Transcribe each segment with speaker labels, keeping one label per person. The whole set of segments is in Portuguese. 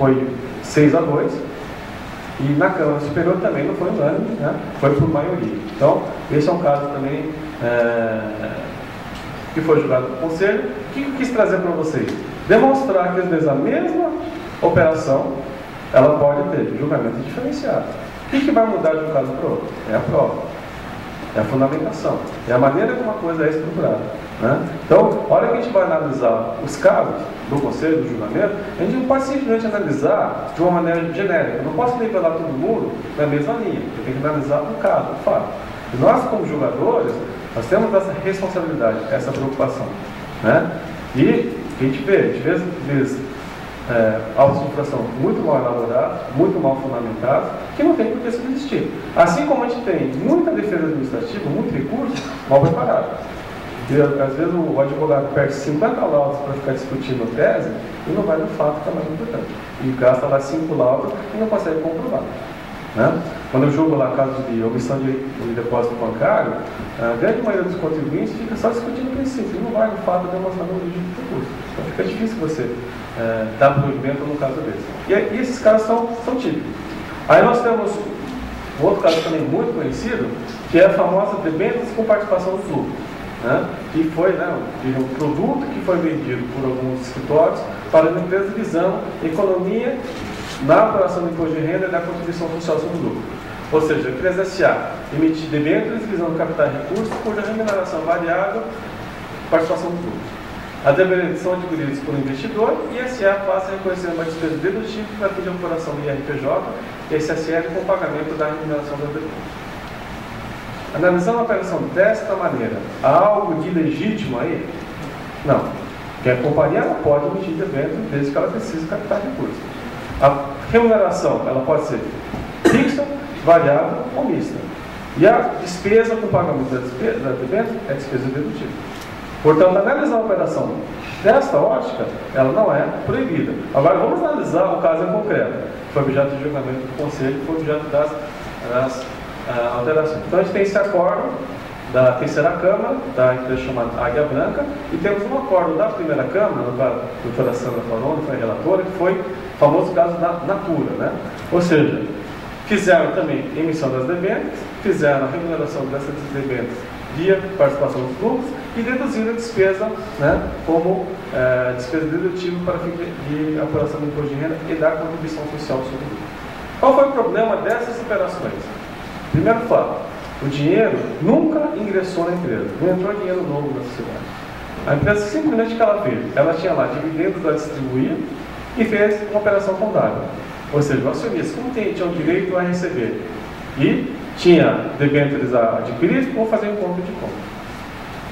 Speaker 1: foi 6-2, e na Câmara Superior também não foi unânime, né? Foi por maioria. Então, esse é um caso também que foi julgado no Conselho. O que eu quis trazer para vocês? Demonstrar que, às vezes, a mesma operação, ela pode ter julgamento diferenciado. O que vai mudar de um caso para o outro? É a prova, é a fundamentação, é a maneira como uma coisa é estruturada, né? Então, a hora que a gente vai analisar os casos do Conselho, do julgamento, a gente não pode simplesmente analisar de uma maneira genérica. Eu não posso nivelar todo mundo na mesma linha. Eu tenho que analisar o caso, o fato. E nós, como julgadores, nós temos essa responsabilidade, essa preocupação, né? E a gente vê às vezes, autos de infração muito mal elaborados, muito mal fundamentados, que não tem por que subsistir. Assim como a gente tem muita defesa administrativa, muito recurso mal preparado. E, às vezes o advogado perde 50 laudos para ficar discutindo tese e não vai no fato que é mais importante. E gasta lá 5 laudos e não consegue comprovar, né? Quando eu julgo lá casos de omissão de depósito bancário, a grande maioria dos contribuintes fica só discutindo o princípio, não vai no fato demonstrando o origem do recurso. Então fica difícil você dar provimento no caso desse. E esses casos são típicos. Aí nós temos um outro caso também muito conhecido, que é a famosa debêntures com participação do lucro, né? Que foi, né, um produto que foi vendido por alguns escritórios para uma empresa visando economia na apuração do imposto de renda e da contribuição social sobre o lucro. Ou seja, a empresa SA emitir debêntures visando captar recursos cuja remuneração variável participação do lucro. As debêntures são adquiridas por um investidor e a SA passa a reconhecer uma despesa dedutível para fim de apuração do IRPJ e a SSL com o pagamento da remuneração das debêntures. Analisando a operação desta maneira, há algo de legítimo aí? Não. Porque a companhia ela pode emitir debêntures desde que ela precise captar recursos. A remuneração ela pode ser fixa, variável ou mista. E a despesa com pagamento da debênture é despesa dedutível. Portanto, analisar a operação desta ótica, ela não é proibida. Agora, vamos analisar o caso em concreto. Foi objeto de julgamento do Conselho, foi objeto das alterações. Então, a gente tem esse acordo da terceira Câmara, da empresa chamada Águia Branca, e temos um acordo da primeira Câmara, a doutora Sandra Farone, foi a relatora, que foi o famoso caso da Natura, né? Ou seja, fizeram também emissão das debêntures, fizeram a remuneração dessas debêntures via participação dos lucros e deduziram a despesa, né, como despesa dedutível para fim de apuração do imposto de renda e da contribuição social sobre o lucro. Qual foi o problema dessas operações? Primeiro fato, o dinheiro nunca ingressou na empresa, não entrou dinheiro novo na sociedade. A empresa simplesmente que ela fez, ela tinha lá dividendos a distribuir e fez uma operação contábil. Ou seja, o acionista, como tinha o direito a receber e tinha debêntures a adquirir, vou fazer um encontro de compra.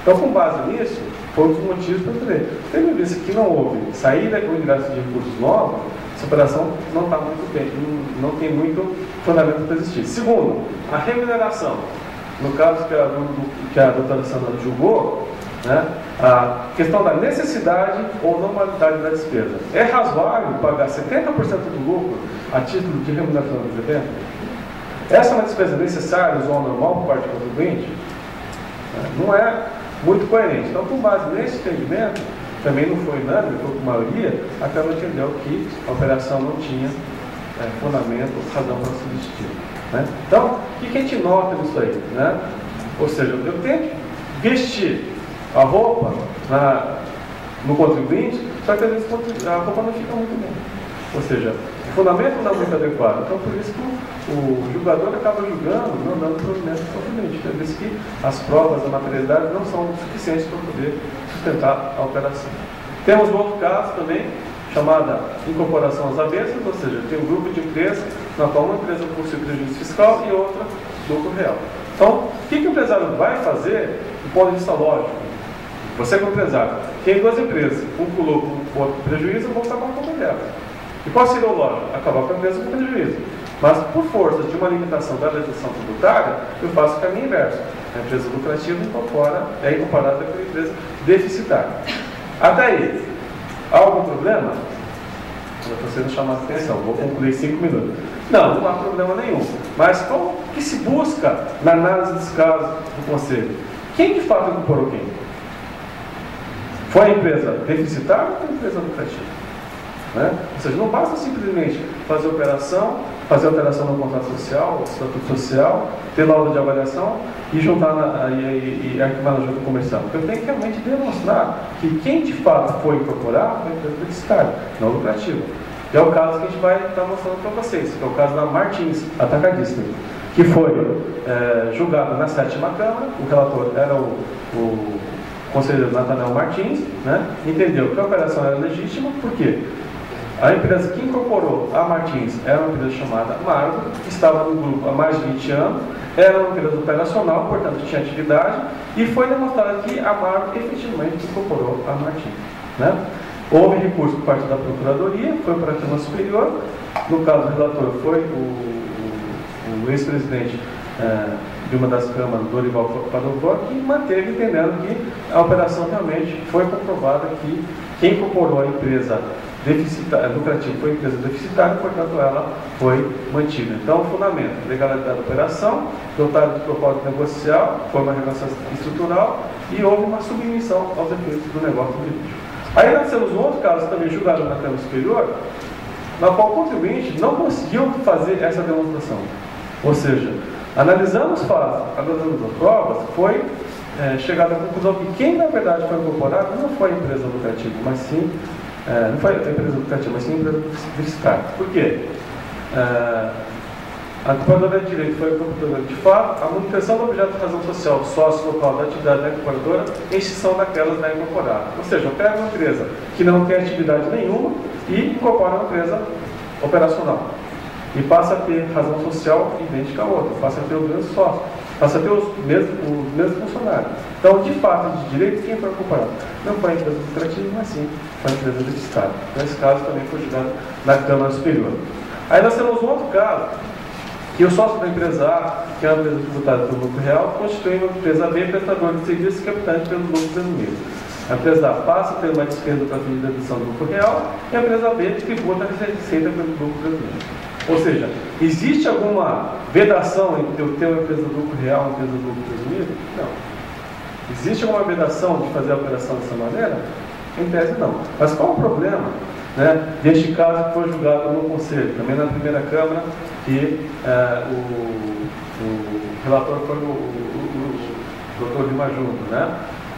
Speaker 1: Então, com base nisso, foi um dos motivos para fazer. Tendo visto que não houve saída ou ingresso de recursos novos, essa operação não está muito bem, não tem muito fundamento para existir. Segundo, a remuneração. No caso que a doutora Sandra julgou, né, a questão da necessidade ou normalidade da despesa. É razoável pagar 70% do lucro a título de remuneração do debênture? Essa é uma despesa necessária, usual normal por parte do contribuinte? Não é muito coerente. Então, com base nesse entendimento, também não foi unânime, foi por maioria, a Câmara entendeu que a operação não tinha fundamento, razão para subsistir, né? Então, o que a gente nota nisso aí, né? Ou seja, eu tenho que vestir a roupa no contribuinte, só que às vezes a roupa não fica muito bem. Ou seja, o fundamento não é muito adequado. Então, por isso que o julgador acaba julgando, não dando provimento ao contribuinte. Por isso que as provas da materialidade não são suficientes para poder sustentar a operação. Temos um outro caso também, chamada incorporação às avessas, ou seja, tem um grupo de empresas, na qual uma empresa possui prejuízo fiscal e outra lucro real. Então, o que o empresário vai fazer do ponto de vista lógico? Você como empresário, tem duas empresas, um com lucro, outro com prejuízo, eu vou acabar com a delas. E qual seria o lógico? Acabar com a empresa com prejuízo. Mas, por força de uma limitação da legislação tributária, eu faço o caminho inverso. A empresa lucrativa é incorporada com a empresa deficitária. Até aí, há algum problema? Eu estou sendo chamado a atenção, vou concluir 5 minutos. Não há problema nenhum. Mas como que se busca na análise dos casos do Conselho? Quem de fato incorporou quem? Foi a empresa deficitária ou foi a empresa lucrativa? né? Ou seja, não basta simplesmente fazer operação, fazer alteração no contrato social, estatuto social, ter laudo de avaliação e juntar e arquivar na junta comercial. Porque eu tenho que realmente demonstrar que quem de fato foi incorporar foi a empresa deficitária, não lucrativa. E é o caso que a gente vai estar mostrando para vocês, que é o caso da Martins Atacadista, que foi julgado na 7ª Câmara. O relator era o conselheiro Nathanael Martins, né? Entendeu que a operação era legítima, porque a empresa que incorporou a Martins era uma empresa chamada Margo, que estava no grupo há mais de 20 anos, era uma empresa operacional, portanto tinha atividade, e foi demonstrado que a Margo efetivamente incorporou a Martins, né? Houve recurso por parte da Procuradoria, foi para a Câmara Superior. No caso, o relator foi o ex-presidente de uma das câmaras, Dorival Padovan, que manteve, entendendo que a operação realmente foi comprovada que quem incorporou a empresa lucrativa foi a empresa deficitária, portanto ela foi mantida. Então, o fundamento: legalidade da operação, dotado de propósito negocial, foi uma relação estrutural e houve uma submissão aos efeitos do negócio jurídico. Aí nós temos um outro caso também julgado na Câmara Superior, na qual o contribuinte não conseguiu fazer essa demonstração. Ou seja, analisando os fatos, analisando as provas, foi chegado à conclusão que quem na verdade foi incorporado não foi a empresa lucrativa, mas sim, não foi a empresa lucrativa, mas sim a empresa deficitária. Por quê? A incorporadora de direito foi a incorporadora de fato, a manutenção do objeto de razão social sócio local da atividade da incorporadora, extinção daquelas da incorporada. Ou seja, eu pego uma empresa que não tem atividade nenhuma e incorporo uma empresa operacional. E passa a ter razão social idêntica à outra, passa a ter o mesmo sócio, passa a ter os mesmos funcionários. Então, de fato, de direito, quem foi incorporado? Não foi a empresa lucrativa, mas sim foi a empresa deficitária. Nesse caso, também foi julgado na Câmara Superior. Aí nós temos um outro caso, que o sócio da empresa A, que é uma empresa tributária pelo lucro real, constitui uma empresa B, prestadora de serviços capitante pelo lucro presumido. A empresa A passa a ter uma despesa para fim de dedução do lucro real e a empresa B tributa a receita pelo lucro presumido. Ou seja, existe alguma vedação entre eu ter uma empresa do lucro real e uma empresa do lucro presumido? Não. Existe alguma vedação de fazer a operação dessa maneira? Em tese, não. Mas qual o problema, né, deste caso que foi julgado no Conselho, também na primeira Câmara, que o relator foi o Dr. Lima Júnior, né?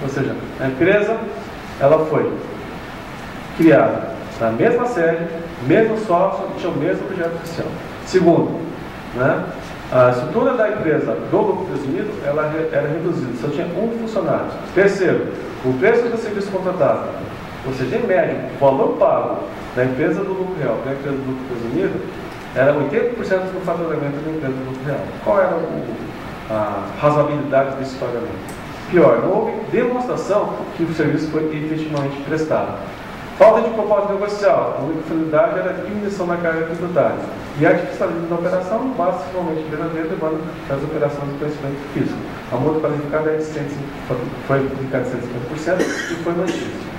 Speaker 1: Ou seja, a empresa ela foi criada na mesma sede, mesmo sócio e tinha o mesmo objeto social. Segundo, né, a estrutura da empresa do lucro presumido ela era reduzida, só tinha um funcionário. Terceiro, o preço do serviço contratado, ou seja, em média, o valor pago da empresa do lucro real para a empresa do lucro presumido era 80% do faturamento da empresa do lucro real. Qual era a razoabilidade desse pagamento? Pior, não houve demonstração que o serviço foi efetivamente prestado. Falta de propósito negocial, a única finalidade era a diminuição da carga tributária. E a artificialismo da operação não basta realmente verdadeiro, levando as operações de conhecimento físico. A multa qualificada foi aplicada de 150% e foi mantida.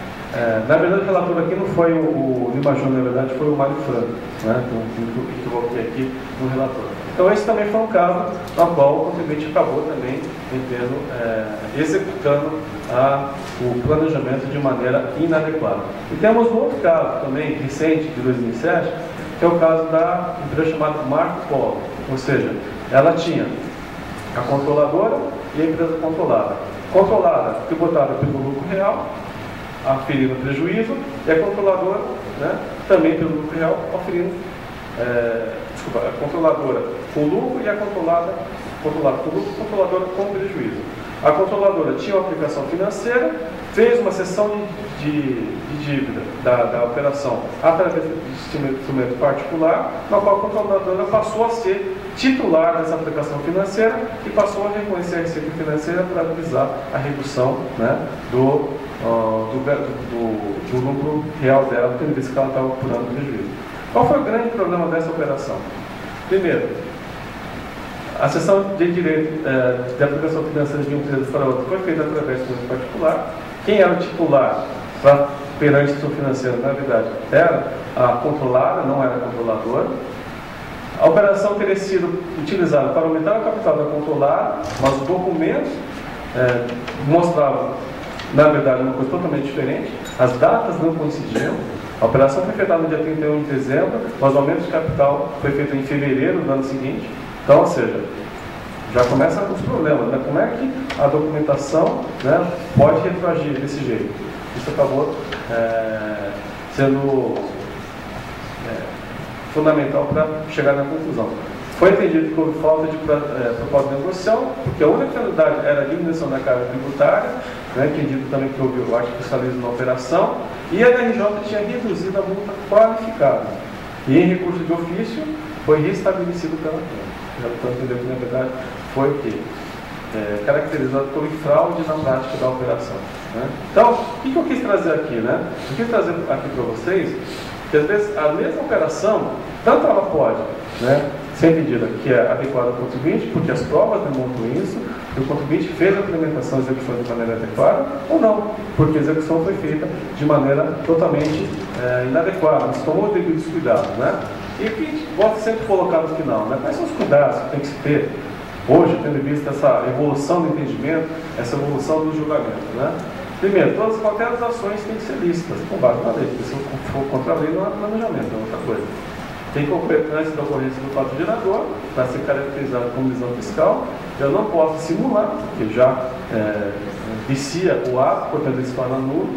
Speaker 1: Na verdade, o relator aqui não foi o Lima Júnior, na verdade foi o Mário Franco, né? Então, eu equivoquei aqui no relator. Então, esse também foi um caso no qual o contribuinte acabou também executando o planejamento de maneira inadequada. E temos um outro caso também, recente, de 2007, que é o caso da empresa chamada Marco Polo. Ou seja, ela tinha a controladora e a empresa controlada. Controlada, tributada pelo lucro real, aferindo prejuízo, e a controladora, né, também pelo lucro real, aferindo, a controladora com lucro e a controlada com lucro, controladora com prejuízo. A controladora tinha uma aplicação financeira, fez uma cessão de dívida da operação através de instrumento particular, na qual a controladora passou a ser titular dessa aplicação financeira e passou a reconhecer a receita financeira para visar a redução, né, do lucro real dela, tendo visto que ela estava apurando prejuízo. Qual foi o grande problema dessa operação? Primeiro, a cessão de direito de aplicação financeira de uma empresa para outra foi feita através de um particular. Quem era o titular perante a instituição financeira, na verdade, era a controlada, não era a controladora. A operação teria sido utilizada para aumentar o capital da controlada, mas os documentos mostravam, na verdade, uma coisa totalmente diferente. As datas não coincidiam. A operação foi feita no dia 31 de dezembro, mas o aumento de capital foi feito em fevereiro do ano seguinte. Então, ou seja, já começam os problemas, né? Como é que a documentação, né, pode retroagir desse jeito? Isso acabou sendo fundamental para chegar na conclusão. Foi entendido que houve falta de propósito de negociação, porque a única finalidade era a diminuição da carga tributária, né, entendido também que houve o artificialismo na operação, e a NRJ tinha reduzido a multa qualificada. E em recurso de ofício, foi restabelecido pela Câmara. Então, entendeu que, na verdade, foi o quê? Caracterizado como fraude na prática da operação. Né? Então, o que eu quis trazer aqui? Né? Eu quis trazer aqui para vocês que, às vezes, a mesma operação, tanto ela pode, né, ser entendida que é adequada ao contribuinte, porque as provas demonstram isso, que o contribuinte fez a implementação e execução de maneira adequada, ou não, porque a execução foi feita de maneira totalmente inadequada, mas tomou o devido cuidado. Né? E o que gosto sempre de colocar no final, né? Quais são os cuidados que tem que se ter hoje, tendo em vista essa evolução do entendimento, essa evolução do julgamento? Né? Primeiro, qualquer das ações têm que ser lícitas, com base na lei, porque se for contra a lei não há planejamento, é outra coisa. Tem que ocorrer antes da ocorrência do fato gerador, para ser caracterizado como lisão fiscal. Eu não posso simular, porque já vicia o ato, portanto ele se torna nulo.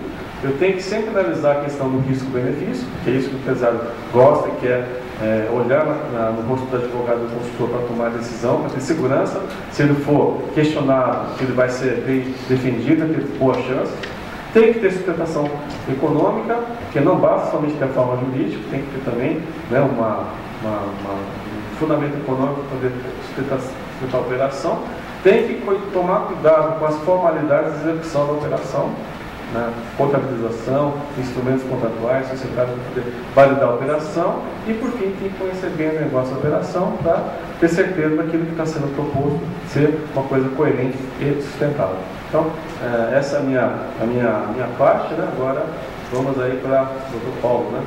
Speaker 1: Eu tenho que sempre analisar a questão do risco-benefício, que é isso que o empresário gosta e quer olhar no rosto do advogado e do consultor para tomar a decisão, para ter segurança. Se ele for questionado, que ele vai ser bem defendido, ter boa chance. Tem que ter sustentação econômica, porque não basta somente ter a forma jurídica, tem que ter também, né, um fundamento econômico para poder sustentar a operação. Tem que tomar cuidado com as formalidades de execução da operação, né, contabilização, instrumentos contratuais, sociedade para poder validar a operação. E, por fim, tem que conhecer bem o negócio da operação para ter certeza daquilo que está sendo proposto ser uma coisa coerente e sustentável. Então, essa é a minha parte, né? Agora vamos aí para o Dr. Paulo, né?